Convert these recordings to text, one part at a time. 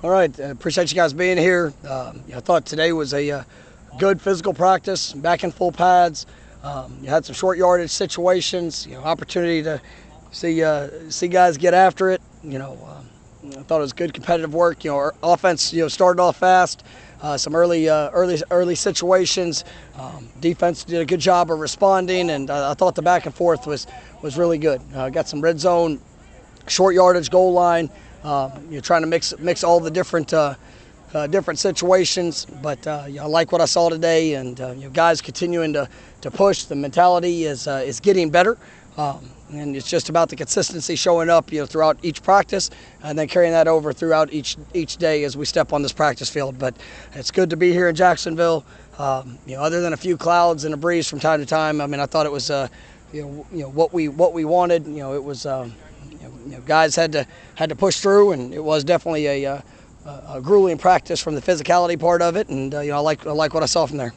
All right, appreciate you guys being here. I thought today was a good physical practice, back in full pads. You had some short yardage situations, opportunity to see guys get after it. I thought it was good competitive work. Our offense, started off fast. Some early situations. Defense did a good job of responding, and I thought the back and forth was really good. Got some red zone, short yardage, goal line. You're trying to mix all the different situations, but I like what I saw today, and guys continuing to push. The mentality is getting better. And it's just about the consistency showing up, throughout each practice, and then carrying that over throughout each day as we step on this practice field. But it's good to be here in Jacksonville. Other than a few clouds and a breeze from time to time, I thought it was, what we wanted. It was, guys had to push through, and it was definitely a grueling practice from the physicality part of it. And I like what I saw from there.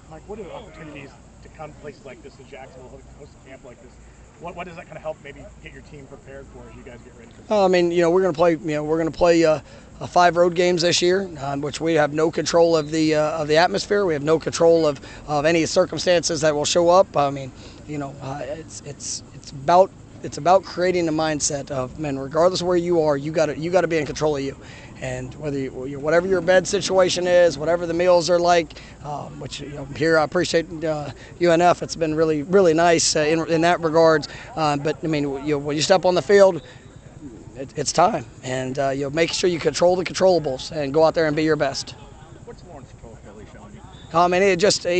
Mike, what are opportunities to come to places like this in Jacksonville, host a camp like this? What does that kind of help maybe get your team prepared for as you guys get ready for this? We're going to play 5 road games this year, which we have no control of the atmosphere. We have no control of any circumstances that will show up. It's about creating a mindset of, man, regardless of where you are, you got to be in control of you. And whatever your bed situation is, whatever the meals are like, which here I appreciate UNF. It's been really, really nice in that regards. But when you step on the field, it's time, and make sure you control the controllables and go out there and be your best. What's Toafili showing you?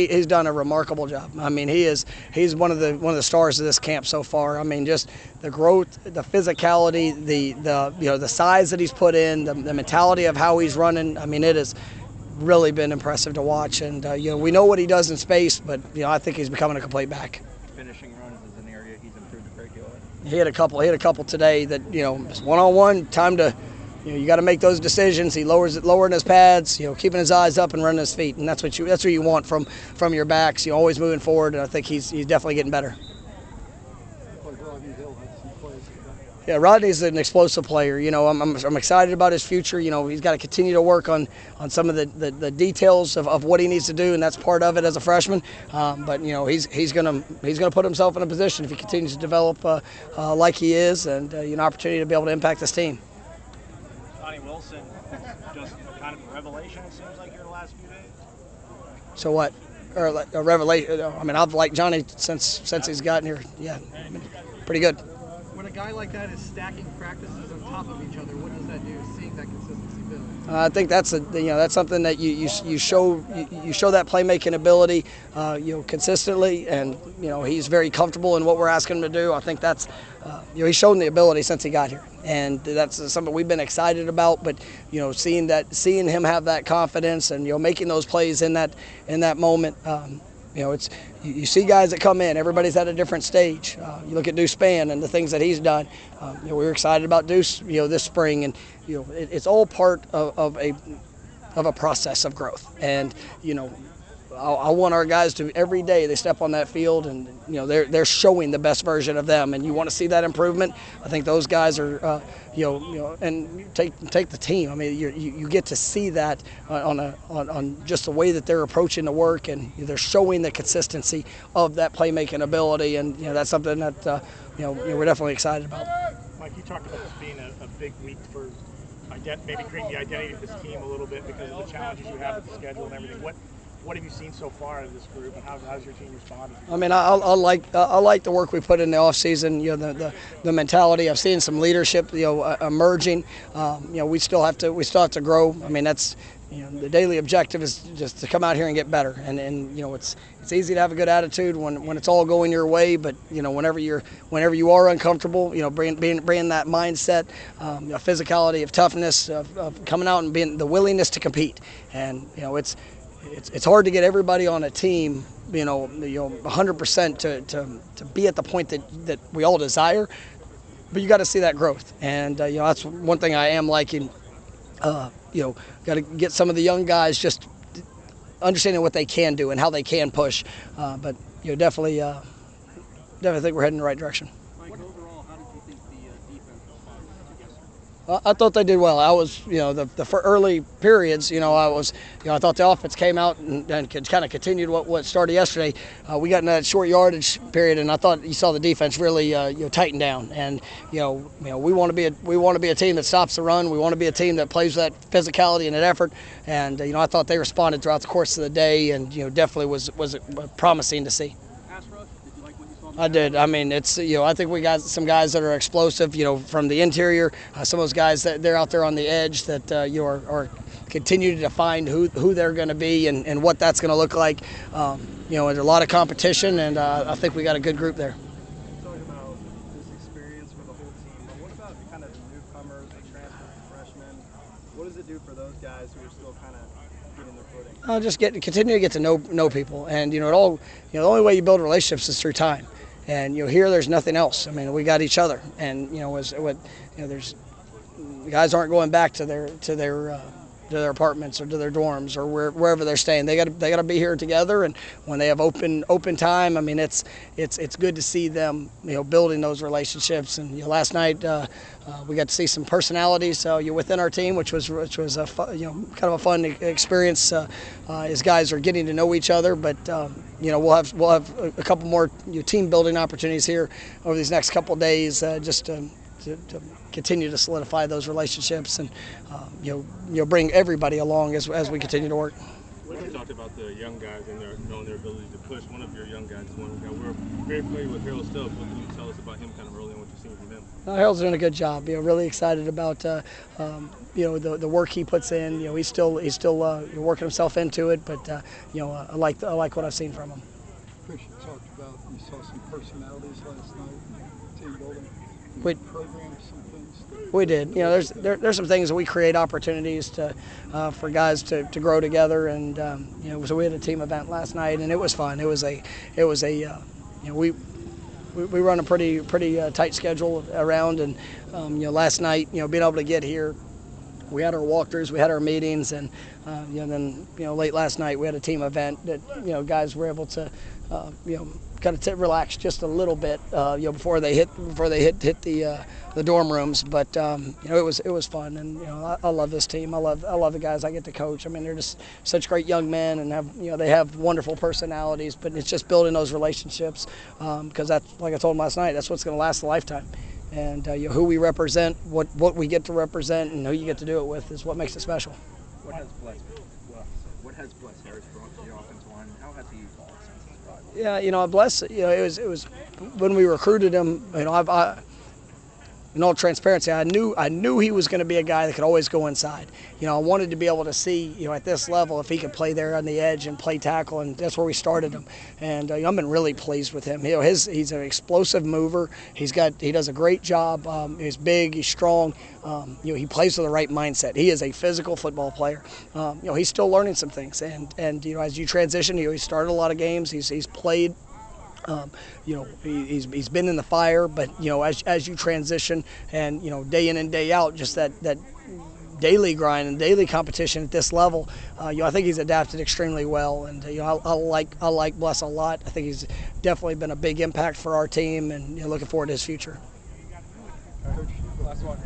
He's done a remarkable job. He's one of the stars of this camp so far. Just the growth, the physicality, the size that he's put in, the mentality of how he's running. It has really been impressive to watch. And we know what he does in space, but I think he's becoming a complete back. Finishing runs is an area he's improved a great deal in. He had a couple today that one-on-one time to. You got to make those decisions. He lowering his pads, keeping his eyes up and running his feet, and that's what you want from your backs. Always moving forward, and I think he's definitely getting better. Yeah, Rodney's an explosive player. I'm excited about his future. He's got to continue to work on some of the details of what he needs to do, and that's part of it as a freshman. But he's gonna put himself in a position if he continues to develop like he is, and an opportunity to be able to impact this team. Wilson, just kind of a revelation, it seems like, here in the last few days. So what? Or a revelation? I've liked Johnny since he's gotten here. Yeah, pretty good. When a guy like that is stacking practices on top of each other, what does that do? Seeing that consistency build? I think that's something that you show that playmaking ability, consistently, and he's very comfortable in what we're asking him to do. I think that's he's shown the ability since he got here, and that's something we've been excited about. But seeing him have that confidence and making those plays in that moment. You see guys that come in. Everybody's at a different stage. You look at Deuce Spann and the things that he's done. We were excited about Deuce, this spring, and it's all part of a process of growth. And I want our guys to every day they step on that field and they're showing the best version of them, and you want to see that improvement. I think those guys are and take the team. You get to see that on just the way that they're approaching the work, and they're showing the consistency of that playmaking ability, and that's something that we're definitely excited about. Mike, you talked about this being a big week for maybe creating the identity of this team a little bit because of the challenges you have with the schedule and everything. What have you seen so far out of this group, and how's your team responded? I like the work we put in the off season. The mentality. I've seen some leadership, emerging. We still have to grow. That's the daily objective is just to come out here and get better. And it's easy to have a good attitude when it's all going your way. But whenever you are uncomfortable, bring that mindset, physicality, of toughness, of coming out and being the willingness to compete. And it's hard to get everybody on a team, 100% to be at the point that we all desire, but you got to see that growth, and that's one thing I am liking. Got to get some of the young guys just understanding what they can do and how they can push, but definitely think we're heading in the right direction. Mike, overall, how did you think the defense responded to yesterday? I thought they did well. I was, the early periods, I thought the offense came out and kind of continued what started yesterday. We got in that short yardage period, and I thought you saw the defense really, tighten down. And we want to be a team that stops the run. We want to be a team that plays with that physicality and that effort. And I thought they responded throughout the course of the day, and definitely was promising to see. I did. I mean, it's I think we got some guys that are explosive. From the interior, some of those guys that they're out there on the edge that are continue to define who they're going to be and what that's going to look like. There's a lot of competition, and I think we got a good group there. Talking about this experience for the whole team, but what about kind of the newcomers, the transfer freshmen? What does it do for those guys who are still kind of getting their footing? Just continue to get to know people, and the only way you build relationships is through time. And here there's nothing else. I mean, we got each other, and there's guys aren't going back to their apartments or to their dorms or wherever they're staying. They got to be here together, and when they have open time, I mean, it's good to see them building those relationships. And last night we got to see some personalities within our team, which was a kind of a fun experience as guys are getting to know each other. But we'll have a couple more team building opportunities here over these next couple of days, just to continue to solidify those relationships and bring everybody along as we continue to work. You talked about the young guys and knowing their ability to push. One of your young guys is one guy. We're very familiar with Harold Stubbs. What can you tell us about him kind of early on, what you've seen from him? Harold's doing a good job. Really excited about the work he puts in. He's still working himself into it, but I like what I've seen from him. Chris, you talked about you saw some personalities last night, team building. We Program some things. We did. There's some things that we create opportunities for guys to grow together, and so we had a team event last night, and it was fun. We run a pretty tight schedule around, and last night being able to get here, we had our walkthroughs, we had our meetings, and then late last night we had a team event that guys were able to kind of relax just a little bit before they hit the dorm rooms. But it was fun, and I love this team. I love the guys I get to coach. I mean, they're just such great young men, and they have wonderful personalities. But it's just building those relationships, because that's, like I told them last night, that's what's going to last a lifetime. And who we represent, what we get to represent, and who you get to do it with is what makes it special. What has Bless Harris brought to the offensive line? How has he evolved since his arrival? Yeah, Bless. It was when we recruited him. In all transparency, I knew he was going to be a guy that could always go inside. I wanted to be able to see, at this level, if he could play there on the edge and play tackle, and that's where we started him. And I've been really pleased with him. He's an explosive mover. He does a great job. He's big. He's strong. He plays with the right mindset. He is a physical football player. He's still learning some things, and as you transition, he started a lot of games. He's played. He's been in the fire, but as you transition and day in and day out, just that daily grind and daily competition at this level, I think he's adapted extremely well, and I like Bless a lot. I think he's definitely been a big impact for our team, and looking forward to his future. Coach, last one.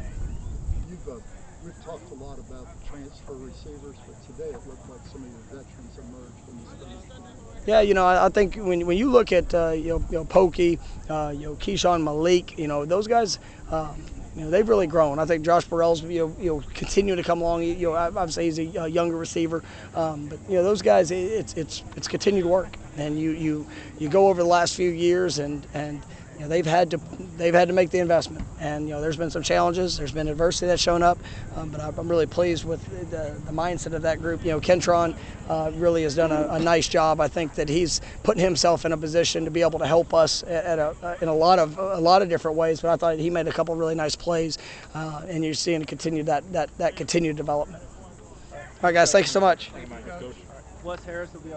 We've talked a lot about the transfer receivers, but today it looked like some of your veterans emerged in this game. Yeah, I think when you look at Pokey, Keyshawn Malik, those guys, they've really grown. I think Josh Burrell's continue to come along. Obviously he's a younger receiver, but those guys, it's continued work. And you go over the last few years, and they've had to make the investment, and there's been some challenges, there's been adversity that's shown up, but I'm really pleased with the mindset of that group. Kentron really has done a nice job. I think that he's putting himself in a position to be able to help us in a lot of different ways. But I thought he made a couple really nice plays, and you're seeing that continued development. All right, guys, thank you so much. Bless Harris will be our